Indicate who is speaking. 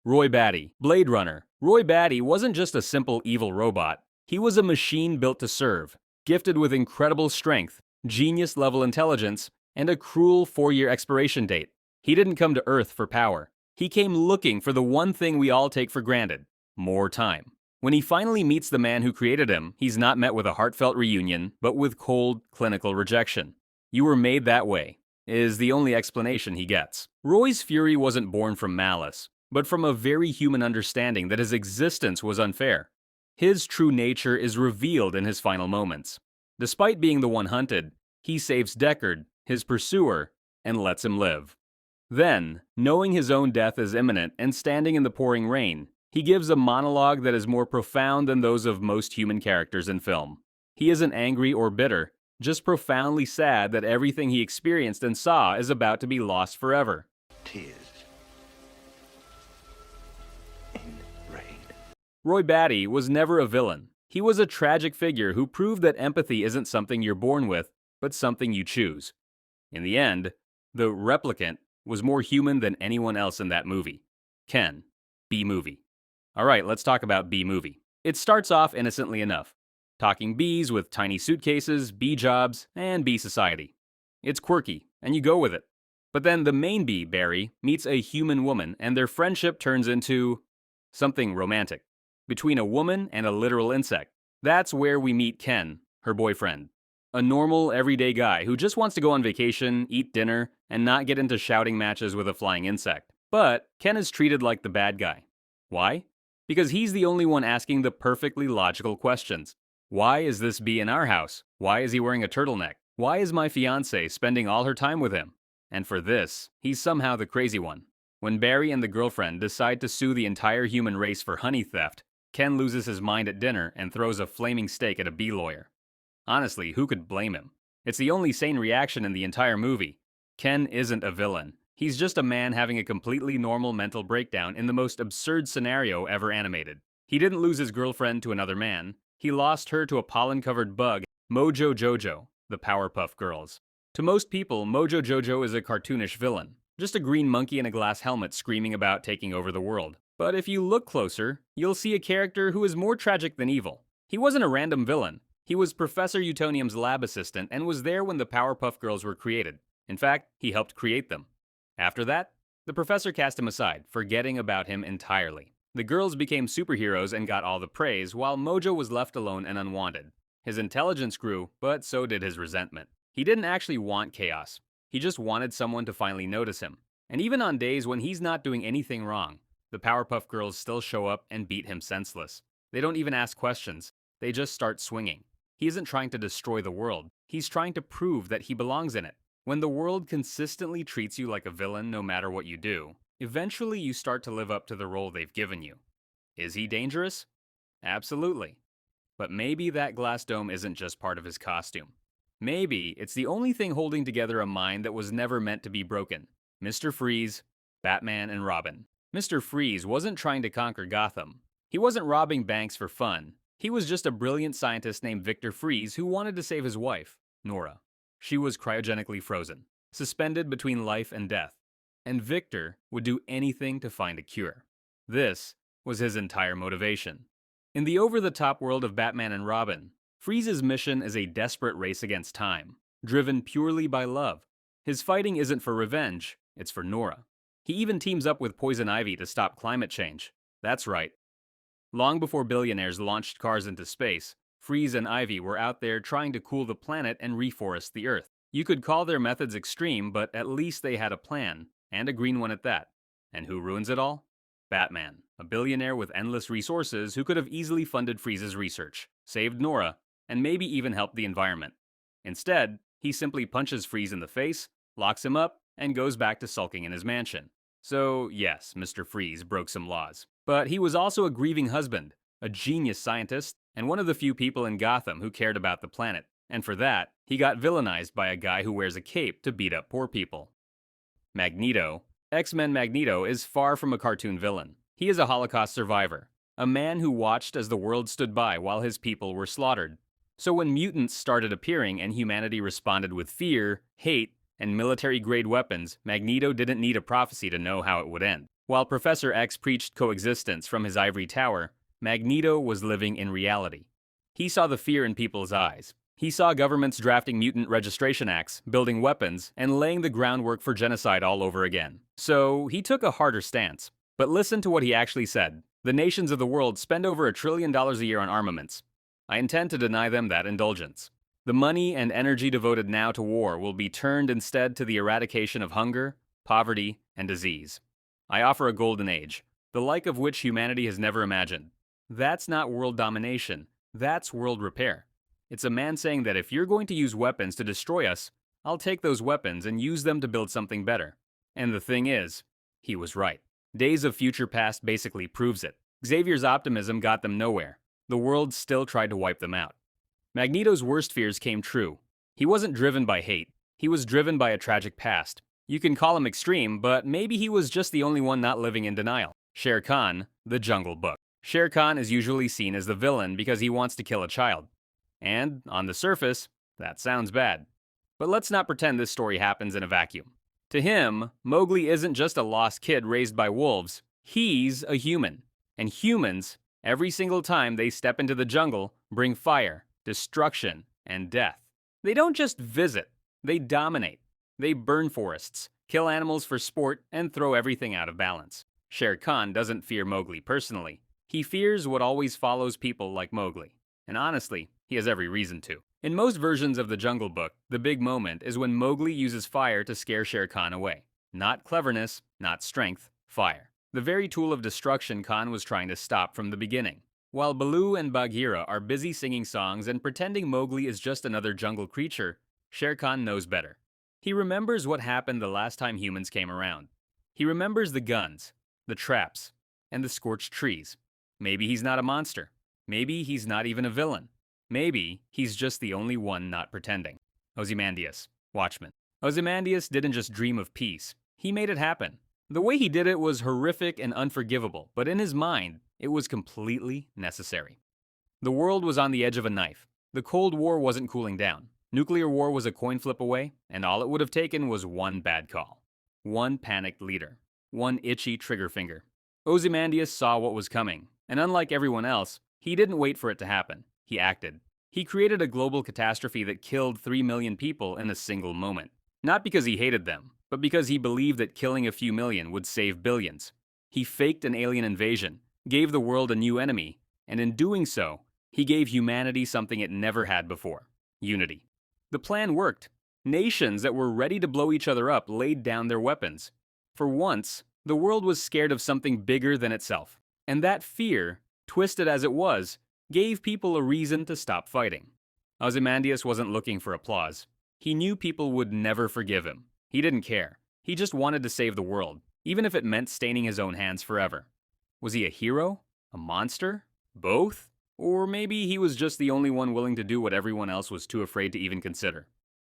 Speaker 1: Roy Batty, Blade Runner. Roy Batty wasn't just a simple evil robot. He was a machine built to serve, gifted with incredible strength, genius-level intelligence, and a cruel 4-year expiration date. He didn't come to Earth for power. He came looking for the one thing we all take for granted: more time. When he finally meets the man who created him, he's not met with a heartfelt reunion, but with cold, clinical rejection. "You were made that way," is the only explanation he gets. Roy's fury wasn't born from malice, but from a very human understanding that his existence was unfair. His true nature is revealed in his final moments. Despite being the one hunted, he saves Deckard, his pursuer, and lets him live. Then, knowing his own death is imminent and standing in the pouring rain, he gives a monologue that is more profound than those of most human characters in film. He isn't angry or bitter, just profoundly sad that everything he experienced and saw is about to be lost forever.
Speaker 2: Tears in rain.
Speaker 1: Roy Batty was never a villain. He was a tragic figure who proved that empathy isn't something you're born with, but something you choose. In the end, the replicant was more human than anyone else in that movie. Ken, B-movie. Alright, let's talk about B-movie. It starts off innocently enough. Talking bees with tiny suitcases, bee jobs, and bee society. It's quirky, and you go with it. But then the main bee, Barry, meets a human woman, and their friendship turns into something romantic. Between a woman and a literal insect. That's where we meet Ken, her boyfriend. A normal, everyday guy who just wants to go on vacation, eat dinner, and not get into shouting matches with a flying insect. But Ken is treated like the bad guy. Why? Because he's the only one asking the perfectly logical questions. Why is this bee in our house? Why is he wearing a turtleneck? Why is my fiancée spending all her time with him? And for this, he's somehow the crazy one. When Barry and the girlfriend decide to sue the entire human race for honey theft, Ken loses his mind at dinner and throws a flaming steak at a bee lawyer. Honestly, who could blame him? It's the only sane reaction in the entire movie. Ken isn't a villain. He's just a man having a completely normal mental breakdown in the most absurd scenario ever animated. He didn't lose his girlfriend to another man. He lost her to a pollen-covered bug, Mojo Jojo, the Powerpuff Girls. To most people, Mojo Jojo is a cartoonish villain. Just a green monkey in a glass helmet screaming about taking over the world. But if you look closer, you'll see a character who is more tragic than evil. He wasn't a random villain. He was Professor Utonium's lab assistant and was there when the Powerpuff Girls were created. In fact, he helped create them. After that, the professor cast him aside, forgetting about him entirely. The girls became superheroes and got all the praise, while Mojo was left alone and unwanted. His intelligence grew, but so did his resentment. He didn't actually want chaos. He just wanted someone to finally notice him. And even on days when he's not doing anything wrong, the Powerpuff Girls still show up and beat him senseless. They don't even ask questions. They just start swinging. He isn't trying to destroy the world. He's trying to prove that he belongs in it. When the world consistently treats you like a villain no matter what you do, eventually you start to live up to the role they've given you. Is he dangerous? Absolutely. But maybe that glass dome isn't just part of his costume. Maybe it's the only thing holding together a mind that was never meant to be broken. Mr. Freeze, Batman, and Robin. Mr. Freeze wasn't trying to conquer Gotham. He wasn't robbing banks for fun. He was just a brilliant scientist named Victor Freeze who wanted to save his wife, Nora. She was cryogenically frozen, suspended between life and death, and Victor would do anything to find a cure. This was his entire motivation. In the over-the-top world of Batman and Robin, Freeze's mission is a desperate race against time, driven purely by love. His fighting isn't for revenge, it's for Nora. He even teams up with Poison Ivy to stop climate change. That's right. Long before billionaires launched cars into space, Freeze and Ivy were out there trying to cool the planet and reforest the Earth. You could call their methods extreme, but at least they had a plan, and a green one at that. And who ruins it all? Batman, a billionaire with endless resources who could have easily funded Freeze's research, saved Nora, and maybe even helped the environment. Instead, he simply punches Freeze in the face, locks him up, and goes back to sulking in his mansion. So yes, Mr. Freeze broke some laws. But he was also a grieving husband, a genius scientist, and one of the few people in Gotham who cared about the planet. And for that, he got villainized by a guy who wears a cape to beat up poor people. Magneto. X-Men Magneto is far from a cartoon villain. He is a Holocaust survivor, a man who watched as the world stood by while his people were slaughtered. So when mutants started appearing and humanity responded with fear, hate, and military-grade weapons, Magneto didn't need a prophecy to know how it would end. While Professor X preached coexistence from his ivory tower, Magneto was living in reality. He saw the fear in people's eyes. He saw governments drafting mutant registration acts, building weapons, and laying the groundwork for genocide all over again. So he took a harder stance. But listen to what he actually said. The nations of the world spend over $1 trillion a year on armaments. I intend to deny them that indulgence. The money and energy devoted now to war will be turned instead to the eradication of hunger, poverty, and disease. I offer a golden age, the like of which humanity has never imagined. That's not world domination, that's world repair. It's a man saying that if you're going to use weapons to destroy us, I'll take those weapons and use them to build something better. And the thing is, he was right. Days of Future Past basically proves it. Xavier's optimism got them nowhere. The world still tried to wipe them out. Magneto's worst fears came true. He wasn't driven by hate. He was driven by a tragic past. You can call him extreme, but maybe he was just the only one not living in denial. Shere Khan, The Jungle Book. Shere Khan is usually seen as the villain because he wants to kill a child. And, on the surface, that sounds bad. But let's not pretend this story happens in a vacuum. To him, Mowgli isn't just a lost kid raised by wolves. He's a human. And humans, every single time they step into the jungle, bring fire, destruction, and death. They don't just visit, they dominate. They burn forests, kill animals for sport, and throw everything out of balance. Shere Khan doesn't fear Mowgli personally. He fears what always follows people like Mowgli. And honestly, he has every reason to. In most versions of the Jungle Book, the big moment is when Mowgli uses fire to scare Shere Khan away. Not cleverness, not strength, fire. The very tool of destruction Khan was trying to stop from the beginning. While Baloo and Bagheera are busy singing songs and pretending Mowgli is just another jungle creature, Shere Khan knows better. He remembers what happened the last time humans came around. He remembers the guns, the traps, and the scorched trees. Maybe he's not a monster. Maybe he's not even a villain. Maybe he's just the only one not pretending. Ozymandias, Watchmen. Ozymandias didn't just dream of peace. He made it happen. The way he did it was horrific and unforgivable, but in his mind, it was completely necessary. The world was on the edge of a knife. The Cold War wasn't cooling down. Nuclear war was a coin flip away, and all it would have taken was one bad call. One panicked leader. One itchy trigger finger. Ozymandias saw what was coming, and unlike everyone else, he didn't wait for it to happen. He acted. He created a global catastrophe that killed 3 million people in a single moment. Not because he hated them, but because he believed that killing a few million would save billions. He faked an alien invasion, gave the world a new enemy, and in doing so, he gave humanity something it never had before: unity. The plan worked. Nations that were ready to blow each other up laid down their weapons. For once, the world was scared of something bigger than itself. And that fear, twisted as it was, gave people a reason to stop fighting. Ozymandias wasn't looking for applause. He knew people would never forgive him. He didn't care. He just wanted to save the world, even if it meant staining his own hands forever. Was he a hero? A monster? Both? Or maybe he was just the only one willing to do what everyone else was too afraid to even consider.